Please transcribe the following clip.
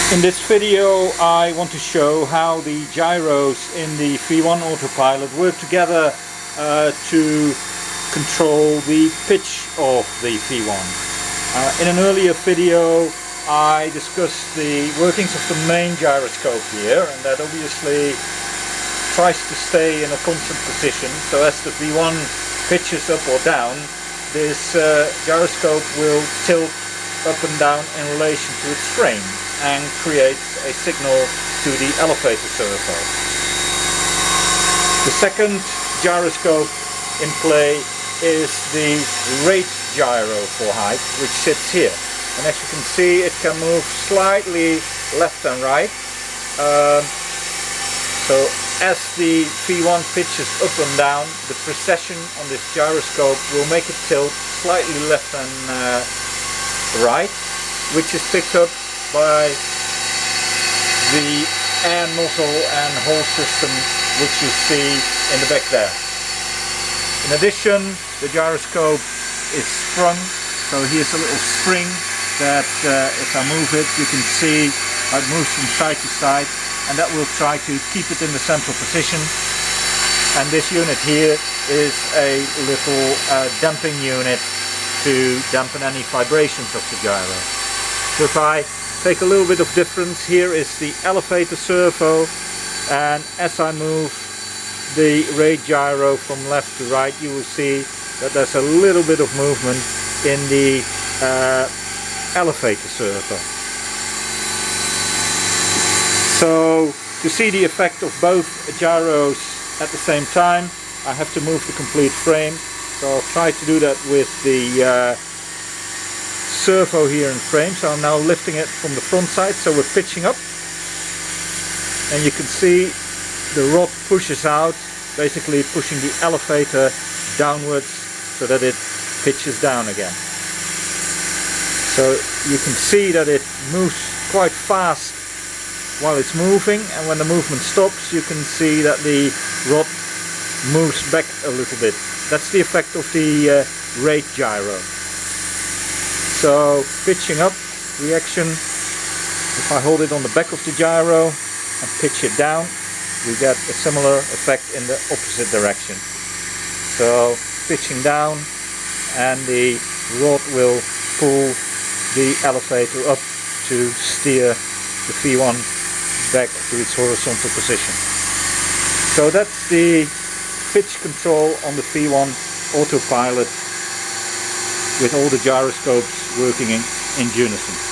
In this video I want to show how the gyros in the V1 Autopilot work together to control the pitch of the V1. In an earlier video I discussed the workings of the main gyroscope here, and that obviously tries to stay in a constant position, so as the V1 pitches up or down, this gyroscope will tilt up and down in relation to its frame and creates a signal to the elevator servo. The second gyroscope in play is the rate gyro for height, which sits here, and as you can see it can move slightly left and right. So as the V1 pitches up and down, the precession on this gyroscope will make it tilt slightly left and right, which is picked up by the air nozzle and hole system which you see in the back there. In addition, the gyroscope is sprung, so here's a little spring that if I move it, you can see how it moves from side to side, and that will try to keep it in the central position. And this unit here is a little damping unit to dampen any vibrations of the gyro. So if I take a little bit of difference, here is the elevator servo, and as I move the rate gyro from left to right, you will see that there's a little bit of movement in the elevator servo. So to see the effect of both gyros at the same time, I have to move the complete frame. So I'll try to do that with the servo here in frame. So I'm now lifting it from the front side, so we're pitching up, and you can see the rod pushes out, basically pushing the elevator downwards so that it pitches down again. So you can see that it moves quite fast while it's moving, and when the movement stops you can see that the rod moves back a little bit. That's the effect of the rate gyro. So pitching up reaction, if I hold it on the back of the gyro and pitch it down, we get a similar effect in the opposite direction. So pitching down, and the rod will pull the elevator up to steer the V1 back to its horizontal position. So that's the pitch control on the V1 Autopilot with all the gyroscopes working in unison.